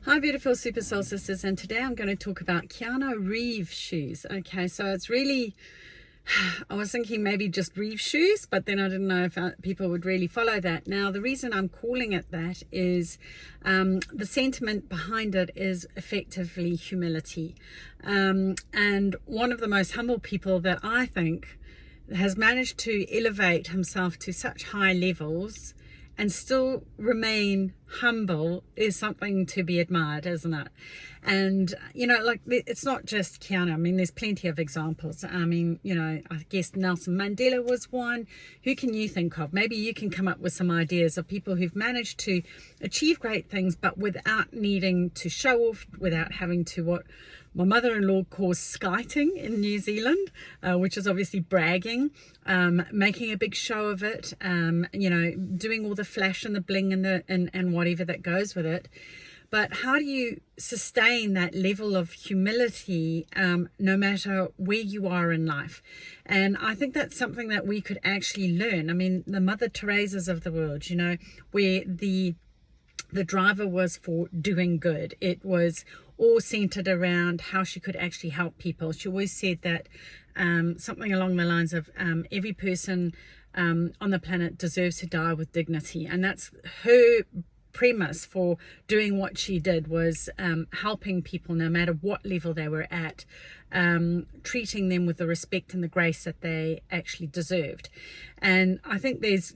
Hi beautiful super soul sisters, and today I'm going to talk about Keanu Reeves shoes. Okay, so it's really, I was thinking maybe just Reeves shoes, but then I didn't know if people would really follow that. Now the reason I'm calling it that is the sentiment behind it is effectively humility, and one of the most humble people that I think has managed to elevate himself to such high levels and still remain humble is something to be admired, isn't it? And like, it's not just Keanu. I mean, there's plenty of examples. I mean, I guess Nelson Mandela was one. Who can you think of? Maybe you can come up with some ideas of people who've managed to achieve great things, but without needing to show off, without having to, what my mother-in-law calls skiting in New Zealand, which is obviously bragging, making a big show of it, doing all the flash and the bling and whatever that goes with it. But how do you sustain that level of humility no matter where you are in life? And I think that's something that we could actually learn. I mean, the Mother Teresa's of the world, where the driver was for doing good. It was all centered around how she could actually help people. She always said that something along the lines of every person on the planet deserves to die with dignity. And that's her premise for doing what she did, was helping people no matter what level they were at, treating them with the respect and the grace that they actually deserved. And I think there's,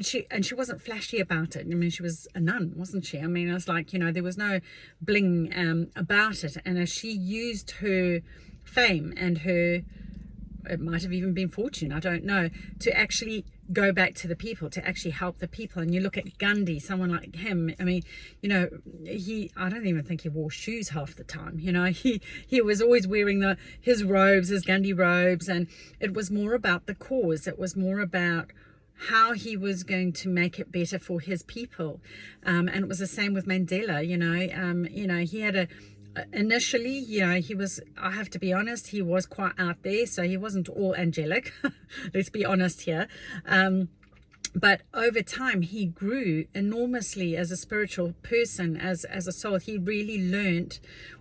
she wasn't flashy about it. I mean, she was a nun, wasn't she? I mean, it's like, there was no bling about it. And as she used her fame and her, it might have even been fortune, I don't know, to actually go back to the people, to actually help the people. And you look at Gandhi, someone like him, I mean, I don't even think he wore shoes half the time. He was always wearing his robes, his Gandhi robes, and it was more about the cause. It was more about how he was going to make it better for his people. And it was the same with Mandela. He had initially, he was, I have to be honest, he was quite out there, so he wasn't all angelic. Let's be honest here. But over time, he grew enormously as a spiritual person, as a soul. He really learned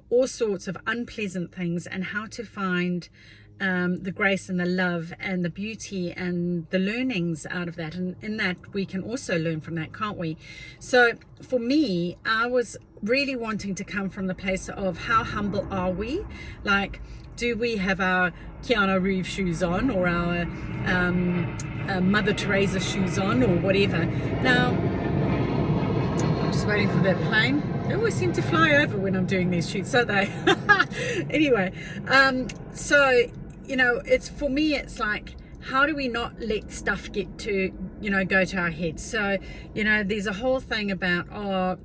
all sorts of unpleasant things and how to find the grace and the love and the beauty and the learnings out of that. And in that, we can also learn from that, can't we? So for me, I was really wanting to come from the place of how humble are we? Like, do we have our Keanu Reeves shoes on, or our Mother Teresa shoes on, or whatever? Now, I'm just waiting for that plane. They always seem to fly over when I'm doing these shoots, don't they? Anyway, so it's, for me, it's like, how do we not let stuff get to, go to our heads? So, there's a whole thing about,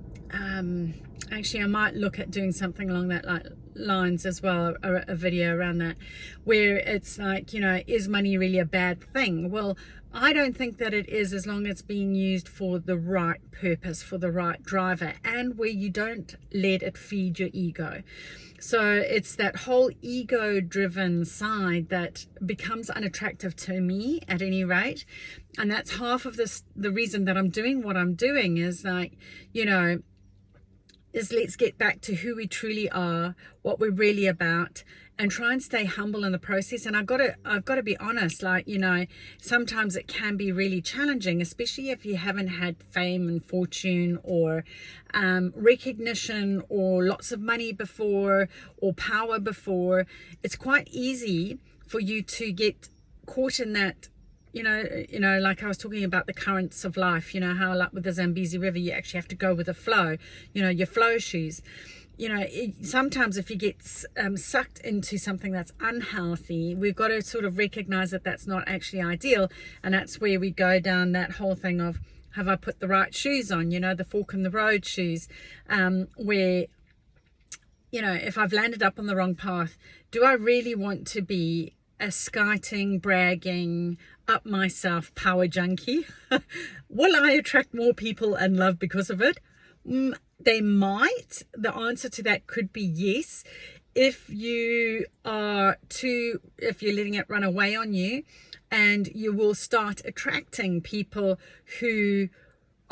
actually I might look at doing something along that lines as well, a video around that, where it's like, is money really a bad thing? Well, I don't think that it is, as long as it's being used for the right purpose, for the right driver, and where you don't let it feed your ego. So it's that whole ego-driven side that becomes unattractive to me, at any rate. And that's half of the reason that I'm doing what I'm doing, is like, is let's get back to who we truly are, what we're really about, and try and stay humble in the process. And I've got to be honest, like, sometimes it can be really challenging, especially if you haven't had fame and fortune, or recognition, or lots of money before, or power before. It's quite easy for you to get caught in that, like I was talking about the currents of life, how, like with the Zambezi River, you actually have to go with the flow, your flow shoes. Sometimes if you get sucked into something that's unhealthy, we've got to sort of recognize that that's not actually ideal. And that's where we go down that whole thing of, have I put the right shoes on, the fork in the road shoes, where, if I've landed up on the wrong path, do I really want to be a skiting, bragging, up myself power junkie? Will I attract more people and love because of it? They might. The answer to that could be yes. If you're letting it run away on you, and you will start attracting people who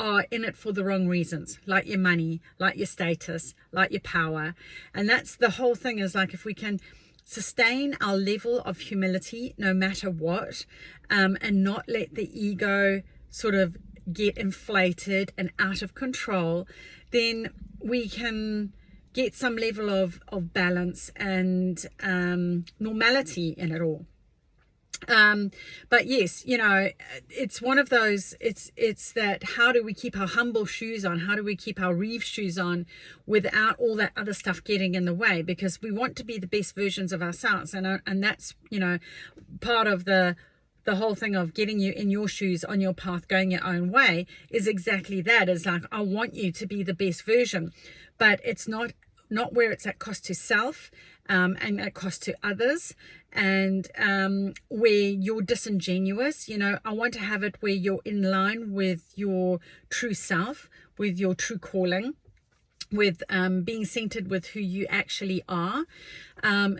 are in it for the wrong reasons, like your money, like your status, like your power. And that's the whole thing, is like, if we can sustain our level of humility no matter what, and not let the ego sort of get inflated and out of control, then we can get some level of balance and normality in it all. But yes, you know, it's one of those, it's that, how do we keep our humble shoes on? How do we keep our Reeve shoes on without all that other stuff getting in the way? Because we want to be the best versions of ourselves. And that's, you know, part of the whole thing of getting you in your shoes on your path, going your own way, is exactly that. Is like, I want you to be the best version, but it's not where it's at cost to self, and at cost to others, and where you're disingenuous. You know, I want to have it where you're in line with your true self, with your true calling, with being centered with who you actually are.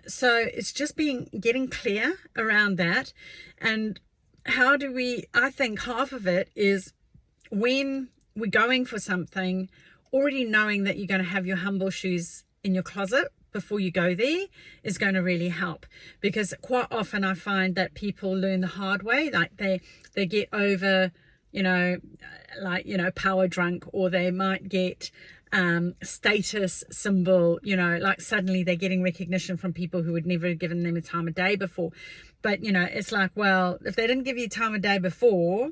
So it's just getting clear around that. And how do we, I think half of it is when we're going for something, already knowing that you're going to have your humble shoes in your closet before you go there is going to really help. Because quite often I find that people learn the hard way, like they get over, you know, like, you know, power drunk, or they might get status symbol, you know, like suddenly they're getting recognition from people who would never have given them a time of day before. But, you know, it's like, well, if they didn't give you time of day before,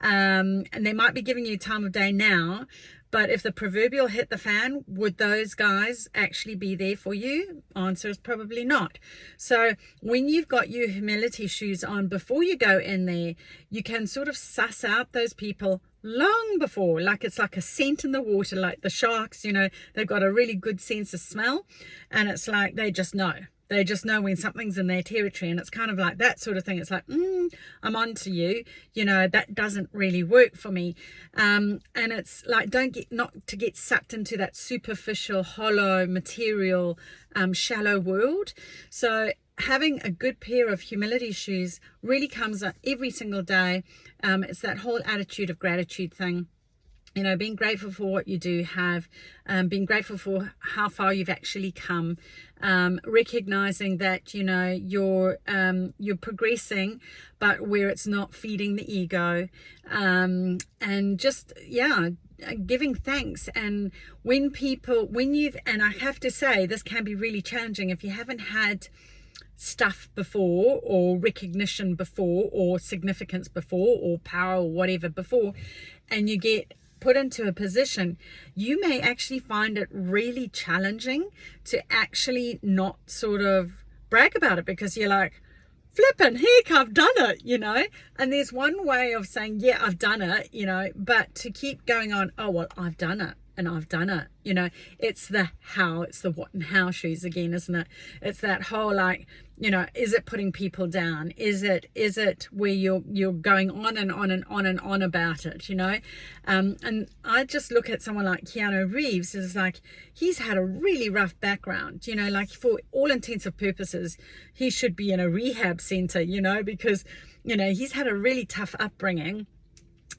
and they might be giving you time of day now, but if the proverbial hit the fan, would those guys actually be there for you? Answer is probably not. So when you've got your humility shoes on before you go in there, you can sort of suss out those people long before. Like, it's like a scent in the water, like the sharks, you know, they've got a really good sense of smell, and it's like they just know. They just know when something's in their territory, and it's kind of like that sort of thing. It's like, I'm on to you. You know, that doesn't really work for me. And it's like, not to get sucked into that superficial, hollow, material, shallow world. So having a good pair of humility shoes really comes up every single day. It's that whole attitude of gratitude thing. You know, being grateful for what you do have, being grateful for how far you've actually come, recognizing that, you know, you're progressing, but where it's not feeding the ego, and just, yeah, giving thanks. And and I have to say, this can be really challenging if you haven't had stuff before, or recognition before, or significance before, or power, or whatever before, and you get put into a position, you may actually find it really challenging to actually not sort of brag about it, because you're like, flippin' heck, I've done it, you know. And there's one way of saying, yeah, I've done it, you know, but to keep going on, oh, well, I've done it, and I've done it, you know. It's the how, it's the what and how shoes again, isn't it? It's that whole, like, you know, is it putting people down? Is it where you're going on and on and on and on about it, you know? And I just look at someone like Keanu Reeves, is like, he's had a really rough background, you know, like for all intents and purposes, he should be in a rehab center, you know, because, you know, he's had a really tough upbringing.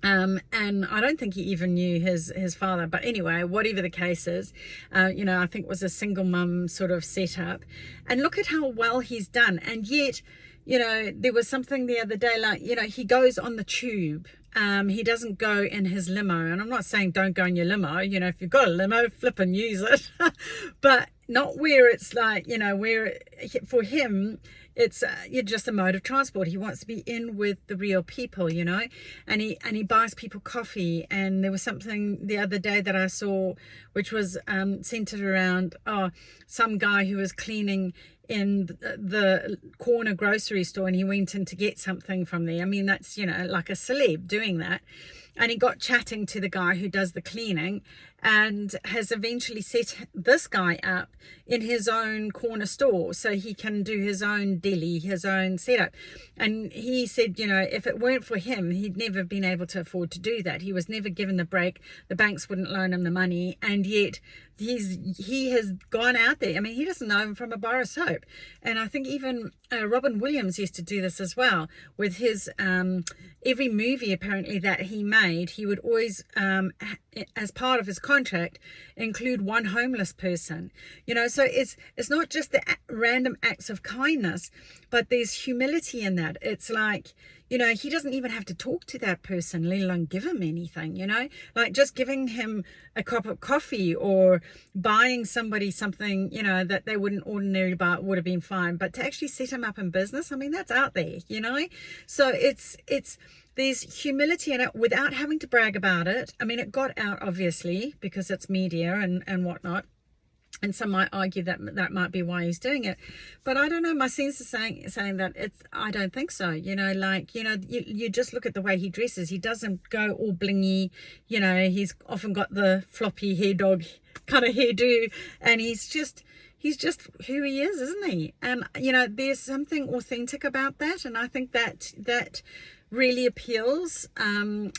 And I don't think he even knew his father, but anyway, whatever the case is, you know, I think it was a single mum sort of setup, and look at how well he's done. And yet, you know, there was something the other day, like, you know, he goes on the tube, he doesn't go in his limo. And I'm not saying don't go in your limo, you know, if you've got a limo, flip and use it, but not where it's like, you know, where for him, it's just a mode of transport. He wants to be in with the real people, you know, and he buys people coffee. And there was something the other day that I saw, which was centered around some guy who was cleaning in the corner grocery store, and he went in to get something from there. I mean, that's, you know, like a celeb doing that. And he got chatting to the guy who does the cleaning, and has eventually set this guy up in his own corner store so he can do his own deli, his own setup. And he said, you know, if it weren't for him, he'd never been able to afford to do that. He was never given the break. The banks wouldn't loan him the money, and yet he has gone out there. I mean, he doesn't know him from a bar of soap. And I think even Robin Williams used to do this as well with his every movie apparently that he made. He would always, as part of his contract, include one homeless person. You know, so it's not just the random acts of kindness, but there's humility in that. It's like, you know, he doesn't even have to talk to that person, let alone give him anything, you know, like just giving him a cup of coffee or buying somebody something, you know, that they wouldn't ordinarily buy would have been fine. But to actually set him up in business, I mean, that's out there, you know. So there's humility in it without having to brag about it. I mean, it got out, obviously, because it's media and whatnot. And some might argue that that might be why he's doing it. But I don't know, my sense is saying that I don't think so. You know, like, you know, you just look at the way he dresses. He doesn't go all blingy. You know, he's often got the floppy hair dog kind of hairdo. And he's just who he is, isn't he? And, you know, there's something authentic about that. And I think that really appeals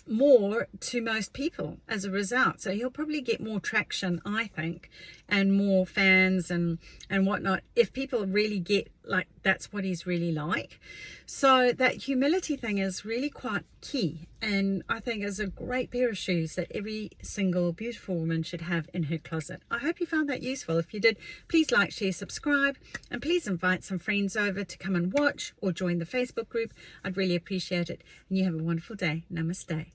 more to most people as a result. So he'll probably get more traction, I think, and more fans and whatnot if people really get like that's what he's really like. So that humility thing is really quite key, and I think is a great pair of shoes that every single beautiful woman should have in her closet. I hope you found that useful. If you did, please like, share, subscribe, and please invite some friends over to come and watch or join the Facebook group. I'd really appreciate it. And you have a wonderful day. Namaste.